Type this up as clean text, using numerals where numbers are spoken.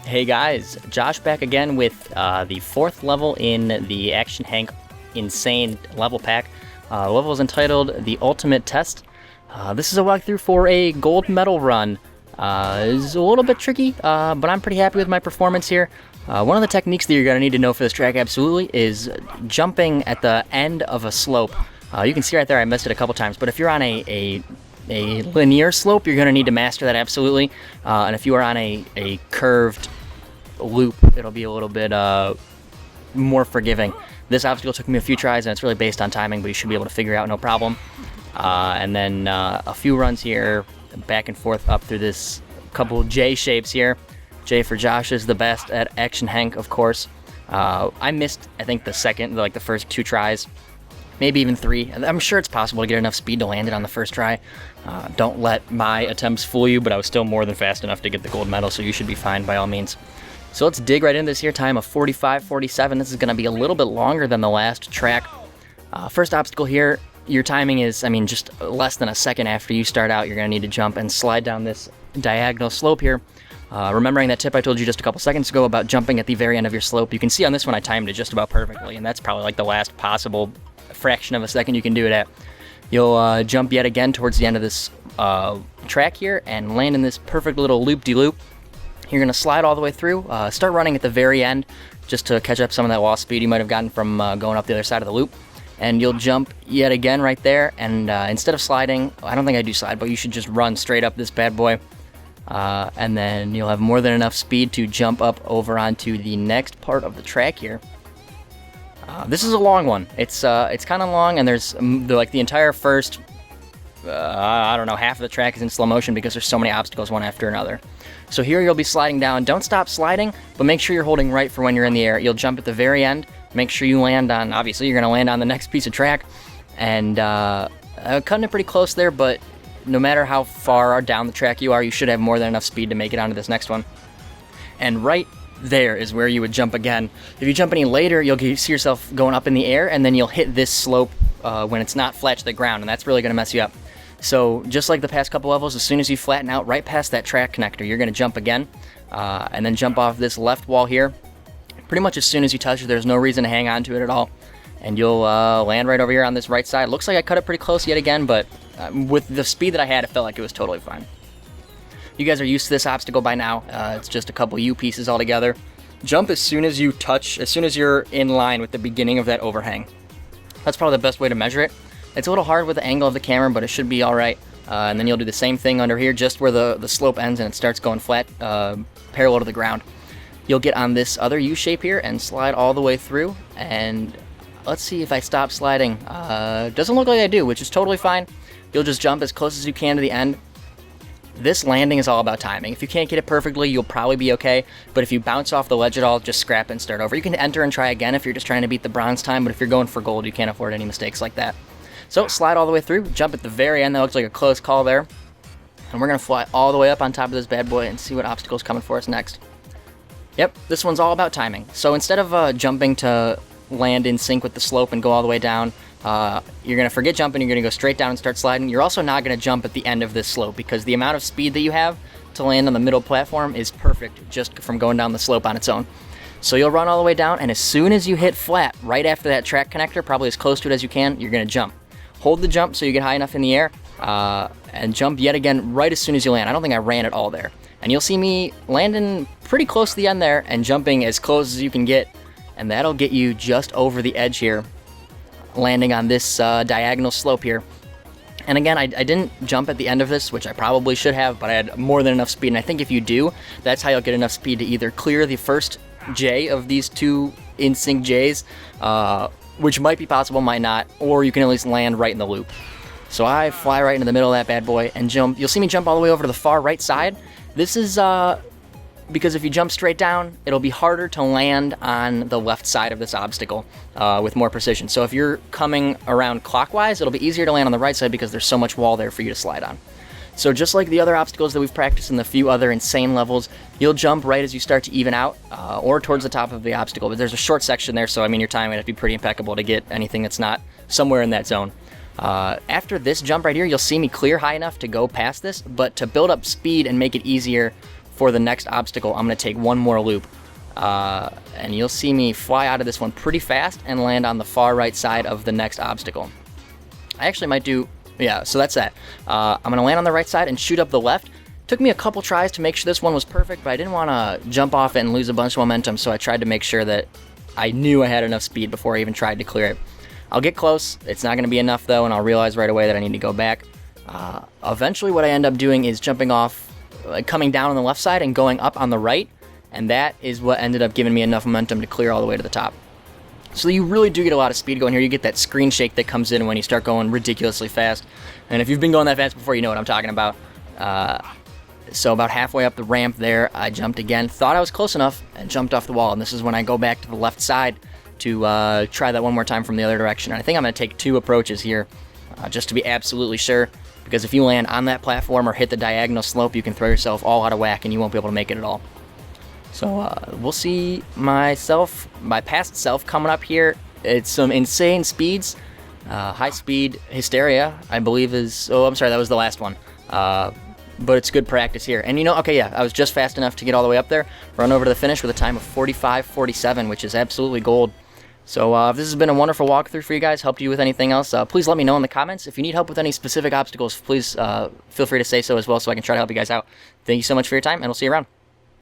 Hey guys, Josh back again with the 4th level in the Action Hank Insane level pack. The level is entitled The Ultimate Test. This is a walkthrough for a gold medal run. It's a little bit tricky, but I'm pretty happy with my performance here. One of the techniques that you're going to need to know for this track absolutely is jumping at the end of a slope. You can see right there I missed it a couple times, but if you're on a linear slope, you're going to need to master that absolutely. And if you are on a curved loop, it'll be a little bit more forgiving. This obstacle took me a few tries, and it's really based on timing, but you should be able to figure it out no problem. And then a few runs here, back and forth up through this couple J shapes here. J for Josh is the best at Action Hank, of course. I missed, I think, the first 2 tries. Maybe even 3. I'm sure it's possible to get enough speed to land it on the first try. Don't let my attempts fool you, but I was still more than fast enough to get the gold medal, so you should be fine by all means. So let's dig right into this here. Time of 45:47. This is going to be a little bit longer than the last track. First obstacle here, your timing is, just less than a second after you start out. You're going to need to jump and slide down this diagonal slope here. Remembering that tip I told you just a couple seconds ago about jumping at the very end of your slope, you can see on this one I timed it just about perfectly, and that's probably like the last possible fraction of a second you can do it at. You'll jump yet again towards the end of this track here and land in this perfect little loop-de-loop. You're going to slide all the way through, start running at the very end just to catch up some of that lost speed you might have gotten from going up the other side of the loop. And you'll jump yet again right there, and instead of sliding, I don't think I do slide, but you should just run straight up this bad boy. And then you'll have more than enough speed to jump up over onto the next part of the track here. This is a long one. It's kind of long, and there's the entire first, I don't know, half of the track is in slow motion because there's so many obstacles one after another. So here you'll be sliding down. Don't stop sliding, but make sure you're holding right for when you're in the air. You'll jump at the very end. Make sure you land on, obviously you're going to land on the next piece of track. And cutting it pretty close there, but no matter how far down the track you are, you should have more than enough speed to make it onto this next one. And right there is where you would jump again. If you jump any later, you'll see yourself going up in the air, and then you'll hit this slope when it's not flat to the ground, and that's really going to mess you up. So just like the past couple levels, as soon as you flatten out right past that track connector, you're going to jump again, and then jump off this left wall here. Pretty much as soon as you touch it, there's no reason to hang on to it at all, and you'll land right over here on this right side. Looks like I cut it pretty close yet again, but with the speed that I had, it felt like it was totally fine. You guys are used to this obstacle by now. It's just a couple U pieces all together. Jump as soon as you touch, as soon as you're in line with the beginning of that overhang. That's probably the best way to measure it. It's a little hard with the angle of the camera, but it should be all right. And then you'll do the same thing under here, just where the slope ends and it starts going flat, parallel to the ground. You'll get on this other U shape here and slide all the way through. And let's see if I stop sliding. Doesn't look like I do, which is totally fine. You'll just jump as close as you can to the end. This landing is all about timing. If you can't get it perfectly, you'll probably be okay, but if you bounce off the ledge at all, just scrap and start over. You can enter and try again if you're just trying to beat the bronze time, but if you're going for gold, you can't afford any mistakes like that. So slide all the way through, jump at the very end. That looks like a close call there. And we're going to fly all the way up on top of this bad boy and see what obstacle's coming for us next. Yep, this one's all about timing. So instead of jumping to land in sync with the slope and go all the way down, you're going to forget jumping, you're going to go straight down and start sliding. You're also not going to jump at the end of this slope because the amount of speed that you have to land on the middle platform is perfect just from going down the slope on its own. So you'll run all the way down, and as soon as you hit flat, right after that track connector, probably as close to it as you can, you're going to jump. Hold the jump so you get high enough in the air, and jump yet again right as soon as you land. I don't think I ran it all there. And you'll see me landing pretty close to the end there and jumping as close as you can get, and that'll get you just over the edge here, landing on this diagonal slope here. And again, I didn't jump at the end of this, which I probably should have, but I had more than enough speed, and I think if you do, that's how you'll get enough speed to either clear the first J of these 2 in-sync Js, which might be possible, might not, or you can at least land right in the loop. So I fly right into the middle of that bad boy and jump. You'll see me jump all the way over to the far right side. This is because if you jump straight down, it'll be harder to land on the left side of this obstacle with more precision. So if you're coming around clockwise, it'll be easier to land on the right side because there's so much wall there for you to slide on. So just like the other obstacles that we've practiced in the few other insane levels, you'll jump right as you start to even out or towards the top of the obstacle. But there's a short section there, so your timing would have to be pretty impeccable to get anything that's not somewhere in that zone. After this jump right here, you'll see me clear high enough to go past this, but to build up speed and make it easier for the next obstacle, I'm going to take one more loop. And you'll see me fly out of this one pretty fast and land on the far right side of the next obstacle. I actually might do, yeah, so that's that. I'm going to land on the right side and shoot up the left. Took me a couple tries to make sure this one was perfect, but I didn't want to jump off it and lose a bunch of momentum, so I tried to make sure that I knew I had enough speed before I even tried to clear it. I'll get close. It's not going to be enough, though, and I'll realize right away that I need to go back. Eventually, what I end up doing is jumping off, coming down on the left side and going up on the right, and that is what ended up giving me enough momentum to clear all the way to the top. So you really do get a lot of speed going here. You get that screen shake that comes in when you start going ridiculously fast. And if you've been going that fast before, you know what I'm talking about. So about halfway up the ramp there, I jumped again, thought I was close enough, and jumped off the wall. And this is when I go back to the left side to try that one more time from the other direction. And I think I'm going to take 2 approaches here, just to be absolutely sure. Because if you land on that platform or hit the diagonal slope, you can throw yourself all out of whack and you won't be able to make it at all. So we'll see my past self coming up here. It's some insane speeds. High speed hysteria, I believe is, oh, I'm sorry, that was the last one. But it's good practice here. And you know, okay, yeah, I was just fast enough to get all the way up there, run over to the finish with a time of 45:47, which is absolutely gold. So if this has been a wonderful walkthrough for you guys, helped you with anything else, please let me know in the comments. If you need help with any specific obstacles, please feel free to say so as well so I can try to help you guys out. Thank you so much for your time, and we'll see you around.